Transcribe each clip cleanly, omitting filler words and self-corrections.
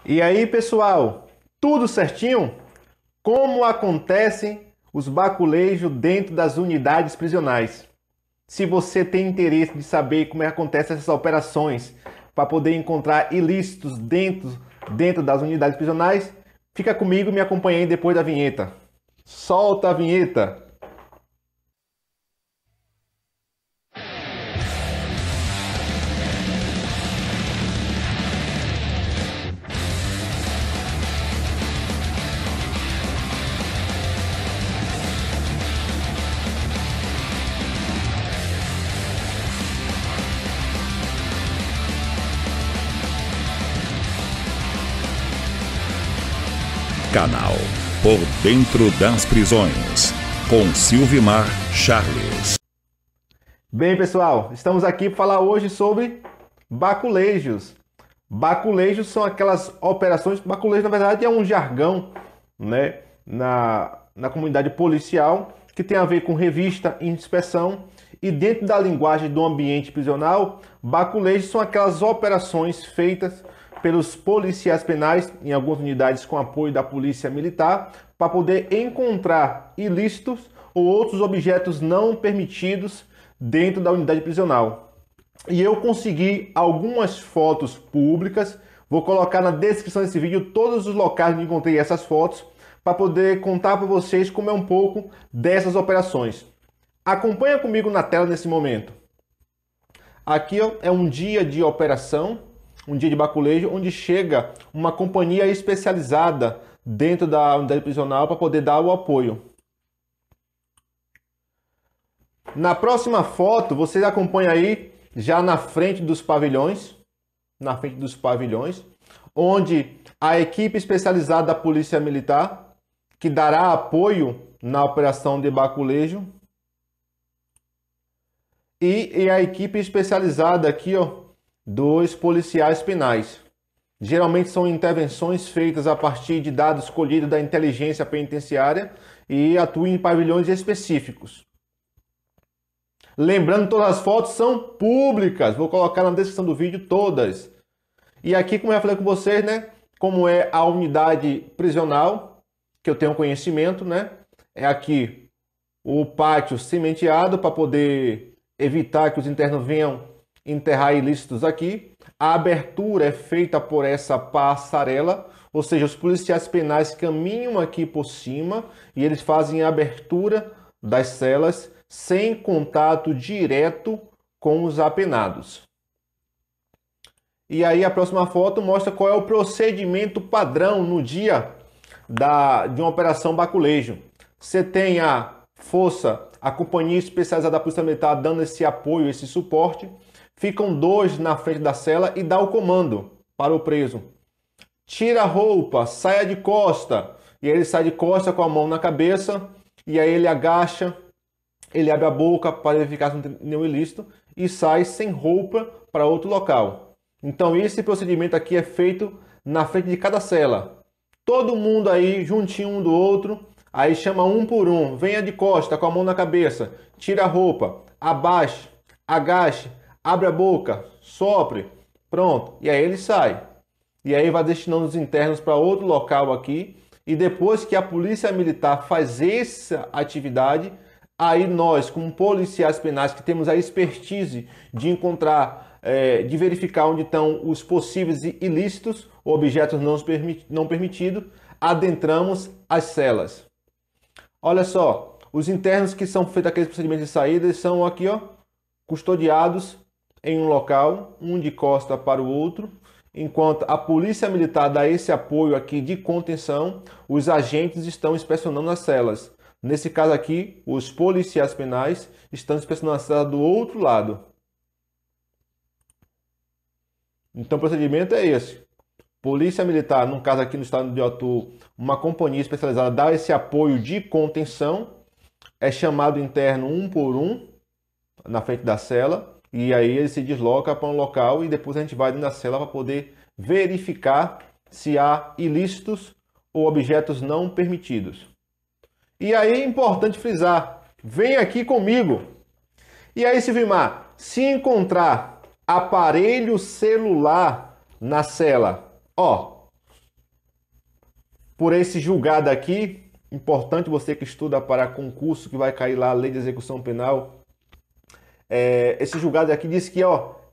E aí, pessoal, tudo certinho? Como acontecem os baculejos dentro das unidades prisionais? Se você tem interesse de saber como é que acontecem essas operações para poder encontrar ilícitos dentro das unidades prisionais, fica comigo e me acompanhe aí depois da vinheta. Solta a vinheta! Canal Por Dentro das Prisões, com Silvimar Charles. Bem, pessoal, estamos aqui para falar hoje sobre baculejos. Baculejos são aquelas operações. Baculejo, na verdade, é um jargão, né, na comunidade policial que tem a ver com revista e inspeção. E dentro da linguagem do ambiente prisional, baculejos são aquelas operações feitas pelos policiais penais, em algumas unidades com apoio da polícia militar, para poder encontrar ilícitos ou outros objetos não permitidos dentro da unidade prisional. E eu consegui algumas fotos públicas, vou colocar na descrição desse vídeo todos os locais onde encontrei essas fotos, para poder contar para vocês como é um pouco dessas operações. Acompanha comigo na tela nesse momento. Aqui ó, é um dia de operação, um dia de baculejo, onde chega uma companhia especializada dentro da unidade prisional para poder dar o apoio. Na próxima foto, vocês acompanham aí, já na frente dos pavilhões, onde a equipe especializada da Polícia Militar, que dará apoio na operação de baculejo, e a equipe especializada aqui, ó, dos policiais penais. Geralmente são intervenções feitas a partir de dados colhidos da inteligência penitenciária e atuam em pavilhões específicos. Lembrando que todas as fotos são públicas, vou colocar na descrição do vídeo todas. E aqui, como eu já falei com vocês, né, como é a unidade prisional, que eu tenho conhecimento, né, é aqui o pátio cimenteado para poder evitar que os internos venham enterrar ilícitos aqui. A abertura é feita por essa passarela, ou seja, os policiais penais caminham aqui por cima e eles fazem a abertura das celas sem contato direto com os apenados. E aí a próxima foto mostra qual é o procedimento padrão no dia de uma operação baculejo. Você tem a força, a companhia especializada da Polícia Militar dando esse apoio, esse suporte. Ficam dois na frente da cela e dá o comando para o preso. Tira a roupa, saia de costa. E aí ele sai de costa com a mão na cabeça. E aí ele agacha, ele abre a boca para verificar se não tem nenhum ilícito. E sai sem roupa para outro local. Então esse procedimento aqui é feito na frente de cada cela. Todo mundo aí juntinho um do outro. Aí chama um por um. Venha de costa com a mão na cabeça. Tira a roupa, abaixe, agache. Abre a boca, sopre, pronto. E aí ele sai. E aí vai destinando os internos para outro local aqui. E depois que a Polícia Militar faz essa atividade, aí nós, como policiais penais, que temos a expertise de encontrar, de verificar onde estão os possíveis ilícitos, objetos não permitidos, adentramos as celas. Olha só, os internos que são feitos aqueles procedimentos de saída, eles são aqui, ó, custodiados em um local, um de costa para o outro, enquanto a Polícia Militar dá esse apoio aqui de contenção, os agentes estão inspecionando as celas. Nesse caso aqui, os policiais penais estão inspecionando a cela do outro lado. Então o procedimento é esse. Polícia Militar, no caso aqui no estado de atuo, uma companhia especializada dá esse apoio de contenção, é chamado interno um por um na frente da cela. E aí ele se desloca para um local e depois a gente vai dentro da cela para poder verificar se há ilícitos ou objetos não permitidos. E aí é importante frisar, vem aqui comigo. E aí, Silvimar, se encontrar aparelho celular na cela, ó, por esse julgado aqui, importante você que estuda para concurso, que vai cair lá a lei de execução penal, esse julgado aqui diz que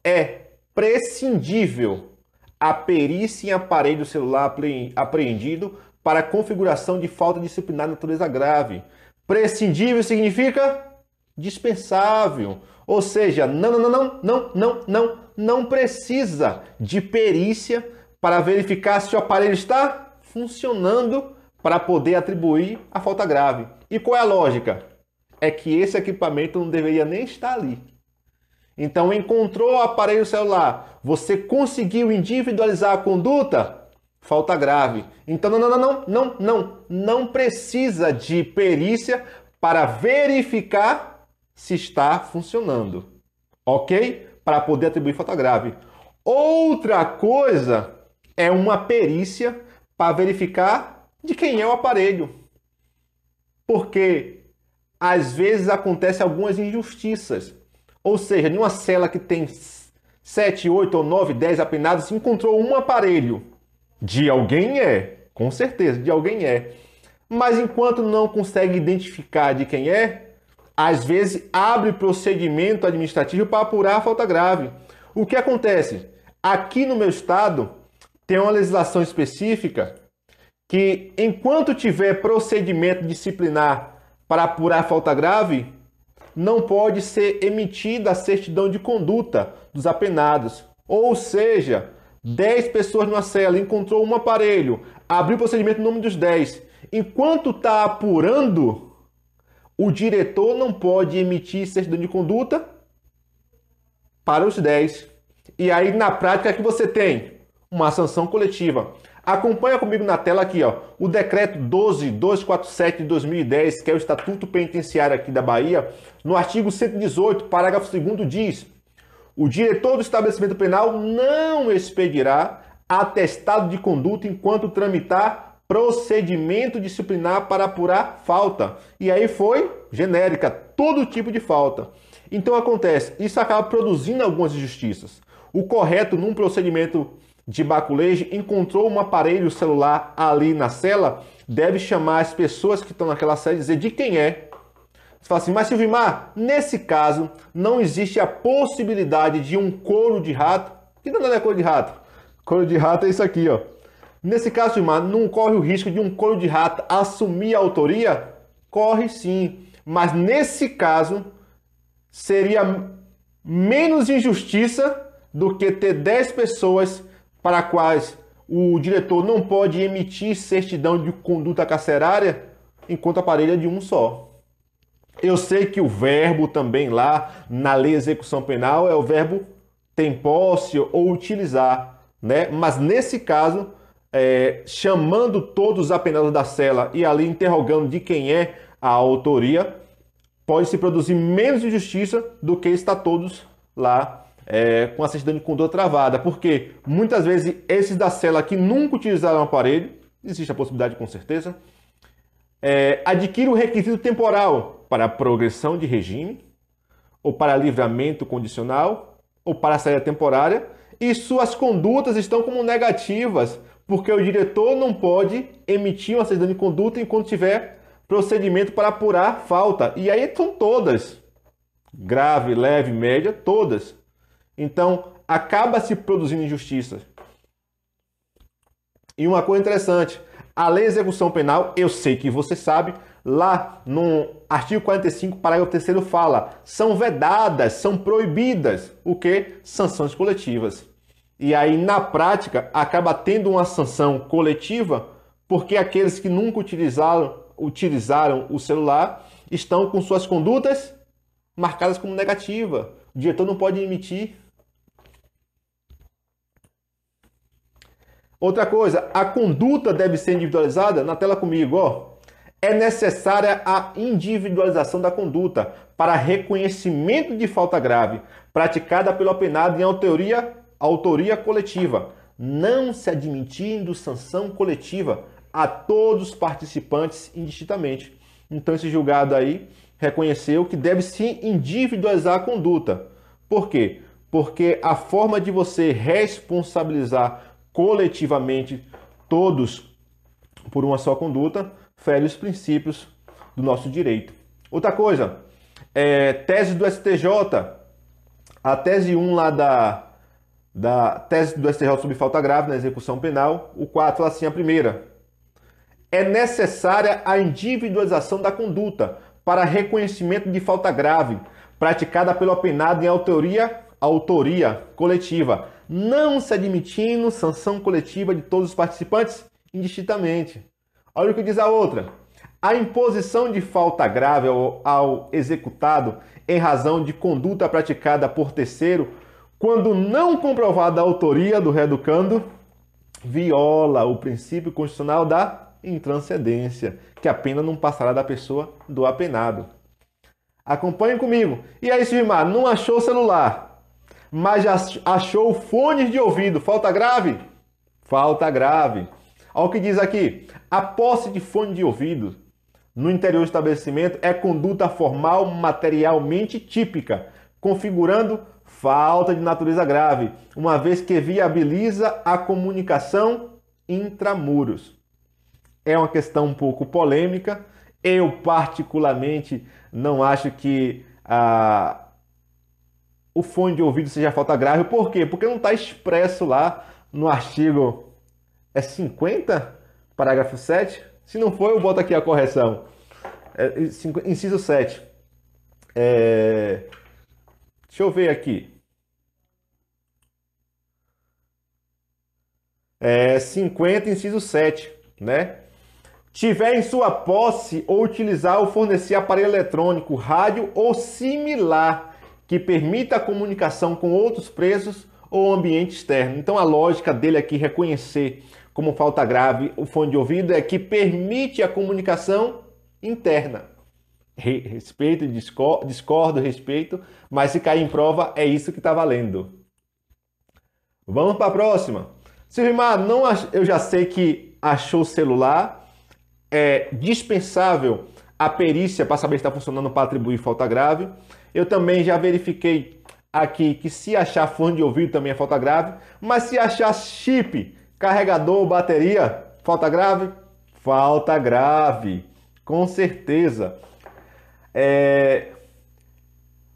é prescindível a perícia em aparelho celular apreendido para configuração de falta disciplinar de natureza grave. Prescindível significa dispensável. Ou seja, não precisa de perícia para verificar se o aparelho está funcionando para poder atribuir a falta grave. E qual é a lógica? É que esse equipamento não deveria nem estar ali. Então, encontrou o aparelho celular, você conseguiu individualizar a conduta? Falta grave. Então, não precisa de perícia para verificar se está funcionando, ok? Para poder atribuir falta grave. Outra coisa é uma perícia para verificar de quem é o aparelho. Porque, às vezes, acontecem algumas injustiças. Ou seja, em uma cela que tem 7, 8 ou 9, 10 apenados, se encontrou um aparelho. De alguém com certeza, de alguém Mas enquanto não consegue identificar de quem às vezes abre procedimento administrativo para apurar a falta grave. O que acontece? Aqui no meu estado tem uma legislação específica que enquanto tiver procedimento disciplinar para apurar a falta grave, não pode ser emitida a certidão de conduta dos apenados. Ou seja, 10 pessoas numa cela, encontrou um aparelho, abriu o procedimento no nome dos 10. Enquanto está apurando, o diretor não pode emitir certidão de conduta para os 10. E aí, na prática, que você tem uma sanção coletiva. Acompanha comigo na tela aqui, o decreto 12247 de 2010, que é o Estatuto Penitenciário aqui da Bahia, no artigo 118, parágrafo 2º diz: o diretor do estabelecimento penal não expedirá atestado de conduta enquanto tramitar procedimento disciplinar para apurar falta. E aí foi genérica, todo tipo de falta. Então acontece, isso acaba produzindo algumas injustiças. O correto num procedimento de baculejo encontrou um aparelho celular ali na cela, deve chamar as pessoas que estão naquela cela e dizer de quem é. Você fala assim, mas Silvimar, nesse caso não existe a possibilidade de um couro de rato. Que não é couro de rato? Couro de rato é isso aqui, Nesse caso, Silvimar, não corre o risco de um couro de rato assumir a autoria? Corre sim, mas nesse caso seria menos injustiça do que ter 10 pessoas para quais o diretor não pode emitir certidão de conduta carcerária, enquanto a aparelho é de um só. Eu sei que o verbo também lá na lei de execução penal é o verbo tem posse ou utilizar, né? Mas nesse caso, chamando todos os apenados da cela e ali interrogando de quem é a autoria, pode se produzir menos injustiça do que estar todos lá com a certidão de conduta travada, porque muitas vezes esses da cela que nunca utilizaram o aparelho, existe a possibilidade com certeza, adquire o requisito temporal para progressão de regime, ou para livramento condicional, ou para saída temporária, e suas condutas estão como negativas, porque o diretor não pode emitir uma certidão de conduta enquanto tiver procedimento para apurar falta. E aí são todas, grave, leve, média, todas. Então, acaba se produzindo injustiça. E uma coisa interessante, a lei de execução penal, eu sei que você sabe, lá no artigo 45, parágrafo 3º fala, são vedadas, são proibidas, o quê? Sanções coletivas. E aí, na prática, acaba tendo uma sanção coletiva, porque aqueles que nunca utilizaram o celular estão com suas condutas marcadas como negativa. O diretor não pode emitir. Outra coisa, a conduta deve ser individualizada. Na tela comigo, é necessária a individualização da conduta para reconhecimento de falta grave praticada pelo apenado em autoria coletiva, não se admitindo sanção coletiva a todos os participantes indistintamente. Então esse julgado aí reconheceu que deve se individualizar a conduta. Por quê? Porque a forma de você responsabilizar coletivamente todos por uma só conduta, fere os princípios do nosso direito. Outra coisa, tese do STJ, a tese 1 lá da tese do STJ sobre falta grave na execução penal, o 4 assim, a primeira. É necessária a individualização da conduta para reconhecimento de falta grave praticada pelo apenado em autoria coletiva, não se admitindo sanção coletiva de todos os participantes indistintamente. Olha o que diz a outra. A imposição de falta grave ao executado em razão de conduta praticada por terceiro, quando não comprovada a autoria do reeducando, viola o princípio constitucional da intranscendência, que a pena não passará da pessoa do apenado. Acompanhem comigo. E aí, Silvimar, não achou o celular, mas já achou fones de ouvido. Falta grave? Falta grave. Olha o que diz aqui. A posse de fone de ouvido no interior do estabelecimento é conduta formal materialmente típica, configurando falta de natureza grave, uma vez que viabiliza a comunicação intramuros. É uma questão um pouco polêmica. Eu, particularmente, não acho que o fone de ouvido seja falta grave. Por quê? Porque não está expresso lá no artigo 50, parágrafo 7. Se não for, eu boto aqui a correção. Inciso 7. Deixa eu ver aqui. 50, inciso 7, né? Tiver em sua posse ou utilizar ou fornecer aparelho eletrônico, rádio ou similar que permita a comunicação com outros presos ou ambiente externo. Então a lógica dele aqui reconhecer como falta grave o fone de ouvido é que permite a comunicação interna. Respeito, discordo, respeito, mas se cair em prova é isso que está valendo. Vamos para a próxima. Silvimar, eu já sei que achou o celular. É dispensável a perícia para saber se está funcionando para atribuir falta grave. Eu também já verifiquei aqui que se achar fone de ouvido também é falta grave. Mas se achar chip, carregador, bateria, falta grave? Falta grave, com certeza.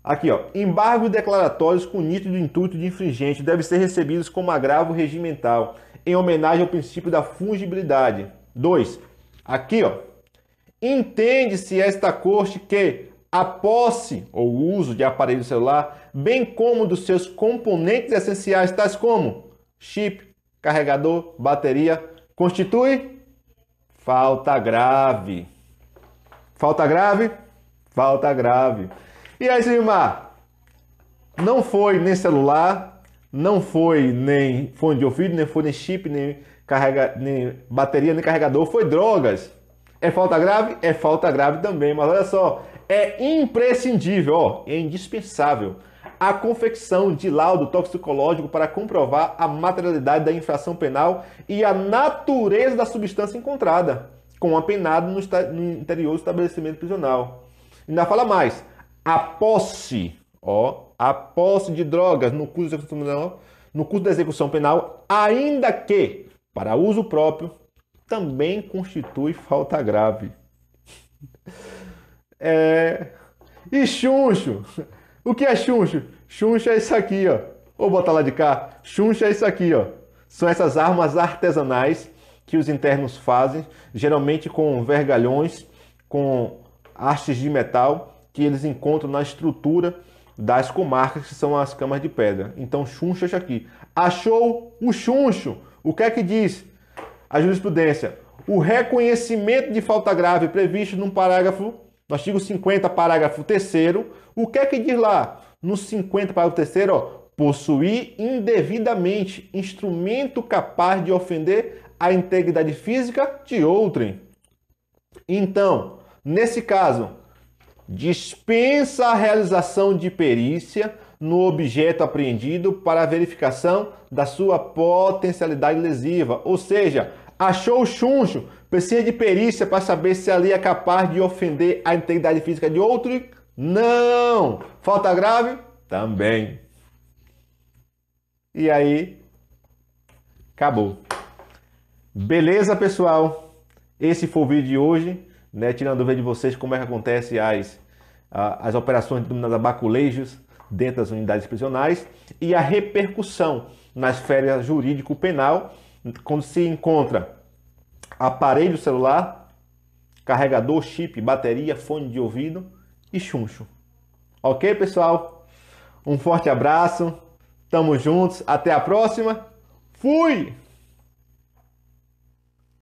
Aqui, ó, embargos declaratórios com nítido intuito de infringente devem ser recebidos como agravo regimental, em homenagem ao princípio da fungibilidade. 2. Aqui, ó, entende-se esta corte que a posse ou uso de aparelho celular, bem como dos seus componentes essenciais, tais como chip, carregador, bateria, constitui falta grave. Falta grave? Falta grave. E aí, Silvimar, não foi nem celular, não foi nem fone de ouvido, nem foi nem chip, nem bateria, nem carregador, foi drogas. É falta grave? É falta grave também, mas olha só, é imprescindível, ó, é indispensável a confecção de laudo toxicológico para comprovar a materialidade da infração penal e a natureza da substância encontrada com o apenado no interior do estabelecimento prisional. Ainda fala mais, a posse de drogas no curso da execução penal, ainda que para uso próprio, também constitui falta grave. E chuncho? O que é chuncho? Chuncho é isso aqui, ó. Vou botar lá de cá. Chuncho é isso aqui, ó. São essas armas artesanais que os internos fazem, geralmente com vergalhões, com hastes de metal, que eles encontram na estrutura das comarcas, que são as camas de pedra. Então, chuncho é isso aqui. Achou o chuncho. O que é que diz a jurisprudência? O reconhecimento de falta grave previsto no artigo 50, parágrafo 3º. O que é que diz lá? No 50, parágrafo 3º, ó, possuir indevidamente instrumento capaz de ofender a integridade física de outrem. Então, nesse caso, dispensa a realização de perícia no objeto apreendido para a verificação da sua potencialidade lesiva. Ou seja, achou o chuncho, precisa de perícia para saber se ali é capaz de ofender a integridade física de outro? Não! Falta grave? Também. E aí, acabou. Beleza, pessoal? Esse foi o vídeo de hoje, né? Tirando dúvida de vocês como é que acontece as operações denominadas baculejos dentro das unidades prisionais e a repercussão na esfera jurídico-penal quando se encontra aparelho celular, carregador, chip, bateria, fone de ouvido e chuncho. Ok, pessoal? Um forte abraço, tamo juntos, até a próxima, fui!